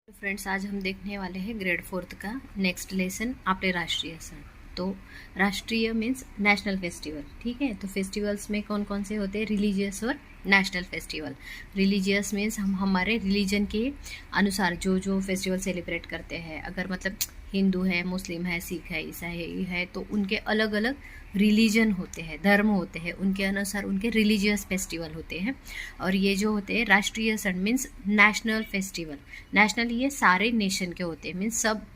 तो फ्रेंड्स, आज हम देखने वाले हैं ग्रेड 4th का नेक्स्ट लेसन आपले राष्ट्रीय सण। तो राष्ट्रीय मीन्स नेशनल फेस्टिवल। ठीक है, तो फेस्टिवल्स में कौन कौन से होते हैं? रिलीजियस और नेशनल फेस्टिवल। रिलीजियस मीन्स हम हमारे रिलीजन के अनुसार जो जो फेस्टिवल सेलिब्रेट करते हैं। अगर मतलब हिंदू है, मुस्लिम है, सिख है, ईसाई है, तो उनके अलग अलग रिलीजन होते हैं, धर्म होते हैं, उनके अनुसार उनके रिलीजियस फेस्टिवल होते हैं। और ये जो होते हैं राष्ट्रीय सण मीन्स नेशनल फेस्टिवल। नेशनल ये सारे नेशन के होते हैं, मीन्स सब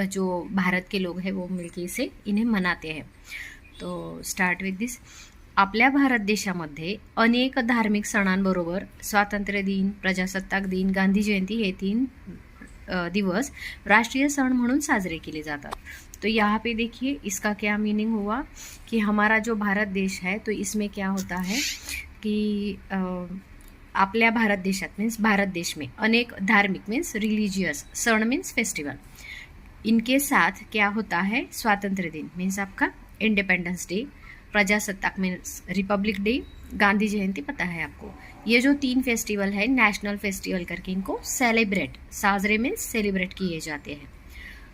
जो भारत के लोग हैं वो मिलके इसे इन्हें मनाते हैं। तो स्टार्ट विथ दिस। आपल्या भारत देशामध्ये अनेक धार्मिक सणांबरोबर स्वातंत्र्य दिन, प्रजासत्ताक दिन, गांधी जयंती हे 3 दिवस राष्ट्रीय सण म्हणून साजरे केले जातात। तो यहाँ पे देखिए इसका क्या मीनिंग हुआ कि हमारा जो भारत देश है तो इसमें क्या होता है कि आपल्या भारत देशात मीन्स भारत देश में अनेक धार्मिक मीन्स रिलीजियस सण मीन्स फेस्टिवल, इनके साथ क्या होता है? स्वातंत्र्य दिन मीन्स आपका इंडिपेंडेंस डे, प्रजासत्ताक मीन्स रिपब्लिक डे, गांधी जयंती पता है आपको। ये जो 3 फेस्टिवल है नेशनल फेस्टिवल करके इनको सेलिब्रेट, साजरे मीन्स सेलिब्रेट किए जाते हैं।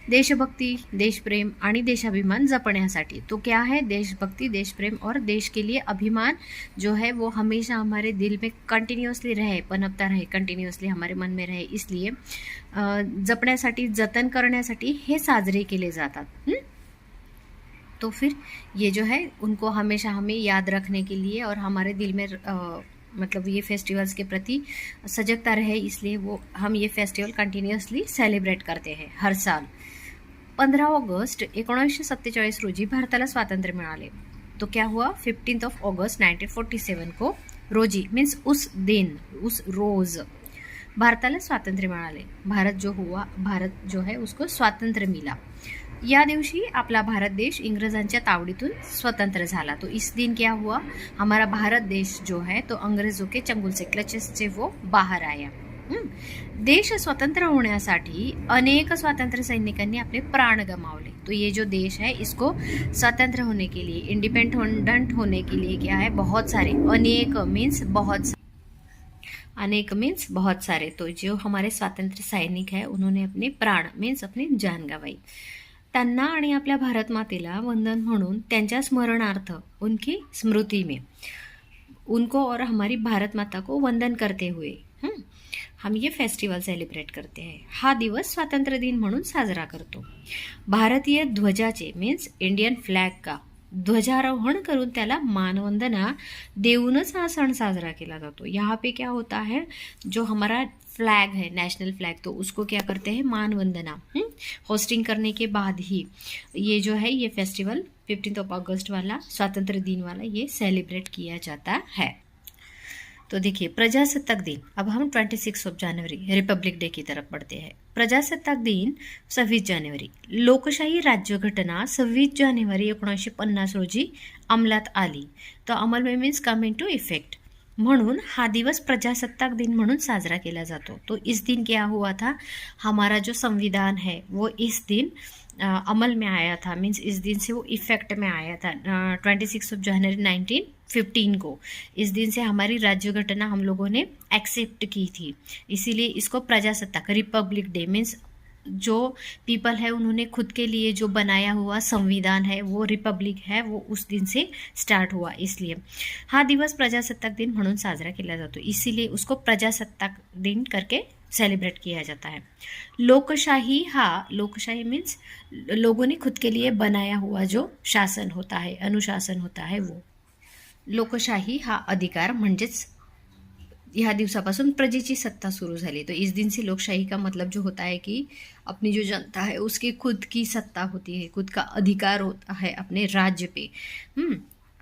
देशभक्ति, देशप्रेम आणि देशाभिमान जपण्यासाठी। तो क्या है? देशभक्ति, देशप्रेम और देश के लिए अभिमान जो है वो हमेशा हमारे दिल में कंटिन्यूअसली रहे, पनपता रहे, कंटिन्यूअसली हमारे मन में रहे, इसलिए जपण्यासाठी, जतन करण्यासाठी हे साजरे केले जातात। तो फिर ये जो है उनको हमेशा हमें याद रखने के लिए और हमारे दिल में मतलब ये फेस्टिवल्स के प्रति सजगता रहे, इसलिए वो हम ये फेस्टिवल कंटिन्यूअसली सेलिब्रेट करते हैं हर साल। 15 ऑगस्ट 1947 रोजी भारताला स्वातंत्र्य मिळाले। तो क्या हुआ? 15 ऑगस्ट 1947 को रोजी मीन्स उस दिन, उस रोज भारताला स्वातंत्र्य मिळाले। भारत जो है उसको स्वातंत्र्य मिला। या दिवशी आपला भारत देश इंग्रजांच्या तावडीतून स्वतंत्र झाला। तो इस दिन क्या हुआ? हमारा भारत देश जो है तो अंग्रेजों के चंगुल से, क्लचेस से वो बाहर आया। देश स्वतंत्र होण्यासाठी अनेक स्वातंत्र्य सैनिकांनी अपने प्राण गमावले। तो ये जो देश है इसको स्वतंत्र होने के लिए, इंडिपेंडेंट होने के लिए क्या है? बहुत सारे, अनेक मीन्स बहुत सारे। तो जो हमारे स्वातंत्र्य सैनिक है उन्होंने अपने प्राण मीन्स अपनी जान गवाई। त्यांना आणि आपल्या भारत मातेला वंदन म्हणून त्यांच्या स्मरणार्थ, उनकी स्मृति में, उनको और हमारी भारत माता को वंदन करते हुए हम ये फेस्टिवल सेलिब्रेट करते हैं। हा दिवस स्वातंत्र्य दिन म्हणून साजरा करतो। भारतीय ध्वजाचे मीन्स इंडियन फ्लॅग का ध्वजारोहण करून त्याला मानवंदना देऊनच हा सण साजरा केला जातो। यहाँ पे क्या होता है? जो हमारा फ्लैग है, नेशनल फ्लैग, तो उसको क्या करते हैं? मानवंदना होस्टिंग करने के बाद ही ये जो है ये फेस्टिवल 15 अगस्त वाला, स्वातंत्र्य दिन वाला, ये सेलिब्रेट किया जाता है। तो देखिए प्रजासत्ताक दिन, अब हम 26 जनवरी रिपब्लिक डे की तरफ बढ़ते हैं। प्रजासत्ताक दिन 26 जानेवारी। लोकशाही राज्यघटना 26 जानेवारी 1950 रोजी अंमलात आली। तो अमल में means come into effect, म्हणून हा दिवस प्रजासत्ताक दिन म्हणून साजरा केला जातो। तो इस दिन क्या हुआ था? हमारा जो संविधान है वो इस दिन अमल में आया था, मीन्स इस दिन से वो इफेक्ट में आया था। 26 जनवरी 1915 को इस दिन से हमारी राज्य घटना हम लोगों ने एक्सेप्ट की थी, इसीलिए इसको प्रजासत्ताक, रिपब्लिक डे मीन्स जो पीपल है उन्होंने खुद के लिए जो बनाया हुआ संविधान है वो रिपब्लिक है, वो उस दिन से स्टार्ट हुआ, इसलिए हा दिवस प्रजासत्ताक दिन म्हणून साजरा केला जातो, इसीलिए उसको प्रजासत्ताक दिन करके सेलिब्रेट किया जाता है। लोकशाही मीन्स लोगों ने खुद के लिए बनाया हुआ जो शासन होता है, अनुशासन होता है, वो लोकशाही हा अधिकार म्हणजेच ह्या दिवसापासून प्रजेची सत्ता सुरू झाली। तो इस दिन से लोकशाही का मतलब जो होता है कि अपनी जो जनता है उसकी खुद की सत्ता होती है, खुद का अधिकार होता है अपने राज्य पे।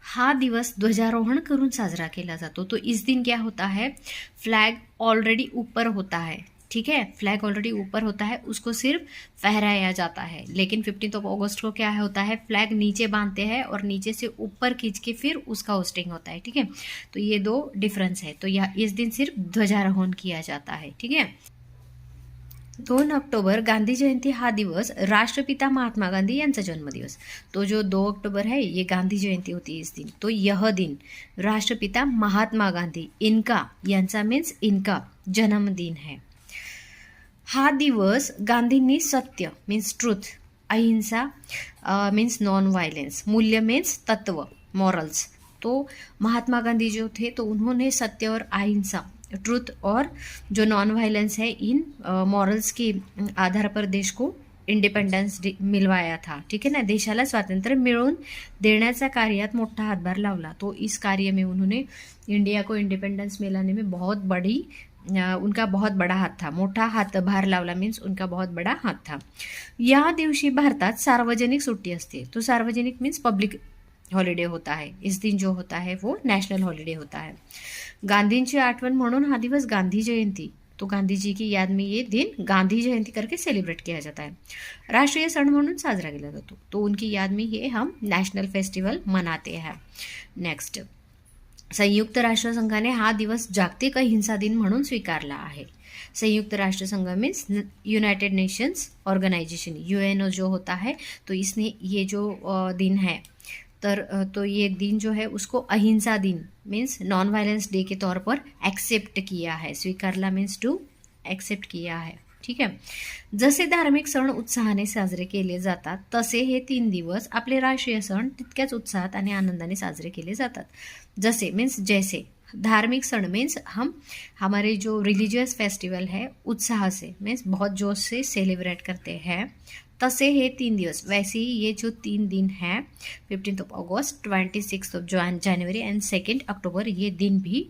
हा दिवस ध्वजारोहण करून साजरा केला जातो। तो इस दिन क्या होता है? फ्लैग ऑलरेडी ऊपर होता है, ठीक है, फ्लैग ऑलरेडी ऊपर होता है, उसको सिर्फ फहराया जाता है। लेकिन 15 अगस्त को क्या होता है? फ्लैग नीचे बांधते हैं और नीचे से ऊपर खींच के फिर उसका होस्टिंग होता है, ठीक है। तो ये 2 डिफरेंस है। तो यह इस दिन सिर्फ ध्वजारोहण किया जाता है, ठीक है। 2 ऑक्टोबर गांधी जयंती हा दिवस राष्ट्रपिता महात्मा गांधी यांचा जन्मदिवस। तो जो 2 अक्टूबर है ये गांधी जयंती होती है इस दिन। तो यह दिन राष्ट्रपिता महात्मा गांधी इनका, यांचा मीन्स इनका जन्मदिन है। हा दिवस गांधींनी सत्य मीन्स ट्रूथ, अहिंसा मीन्स नॉन वायलेंस, मूल्य मीन्स तत्व मॉरल्स। तो महात्मा गांधी जो थे तो उन्होंने सत्य और अहिंसा ट्रूथ और जो नॉन वायलेंस है इन मॉरल्स के आधार पर देश को इंडिपेंडन्स मिळवाया था। ठीक है ना, देशाला स्वातंत्र्य मिळवून देण्याचा कार्यात मोठा हातभार लावला। तो इस कार्य में उन्होंने इंडिया को इंडिपेंडेंस मिलाने में बहुत बड़ी उनका बहुत बड़ा हात था, मोठा हातभार लावला मीन्स उनका बहुत बड़ा हात था। या दिवशी भारतात सार्वजनिक सुट्टी असते। तो सार्वजनिक मीन्स पब्लिक हॉलिडे होता है। इस दिन जो होता है वो नेशनल हॉलिडे होता है। गांधींची आठवण म्हणून हा दिवस गांधी जयंती, तो गांधी जी की याद में ये दिन गांधी जयंती करके सेलिब्रेट किया जाता है, राष्ट्रीय सण म्हणून साजरा केला जातो। तो उनकी याद में ये हम नेशनल फेस्टिवल मनाते हैं। नेक्स्ट, संयुक्त राष्ट्रसंघाने हा दिवस जागतिक अहिंसा दिन म्हणून स्वीकारला आहे। संयुक्त राष्ट्रसंघ means United Nations Organisation, UNO जो होता है, तो इसने ये जो दिन है तो ये दिन जो है उसको अहिंसा दिन मीन्स नॉन वायलेंस डे के तौर पर एक्सेप्ट किया है। स्वीकारला मीन्स टू एक्सेप्ट किया है। ठीक आहे, जसे धार्मिक सण उत्साहाने साजरे केले जातात तसे हे 3 दिवस आपले राष्ट्रीय सण तितक्याच उत्साहात आणि आनंदाने साजरे केले जातात। जसे मीन्स जैसे, धार्मिक सण मीन्स हम हमारे जो रिलीजियस फेस्टिवल है उत्साह से मीन्स बहुत जोश से सेलिब्रेट करते हैं। तसे हे 3 दिवस, वैसे ही ये जो 3 दिन हैं 15 अगस्त, 26 जनवरी एंड 2 अक्टूबर, ये दिन भी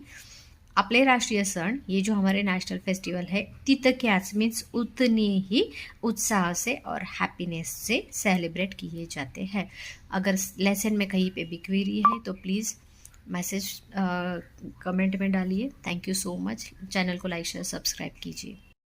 अपने राष्ट्रीय सण ये जो हमारे नेशनल फेस्टिवल है तितक्याच मीन्स उतनी ही उत्साह से और हैप्पीनेस से सेलिब्रेट किए जाते हैं। अगर लेसन में कहीं पे भी क्वेरी है तो प्लीज़ मैसेज कमेंट में डालिए। Thank you so much. Channel को लाइक शेयर सब्सक्राइब कीजिए।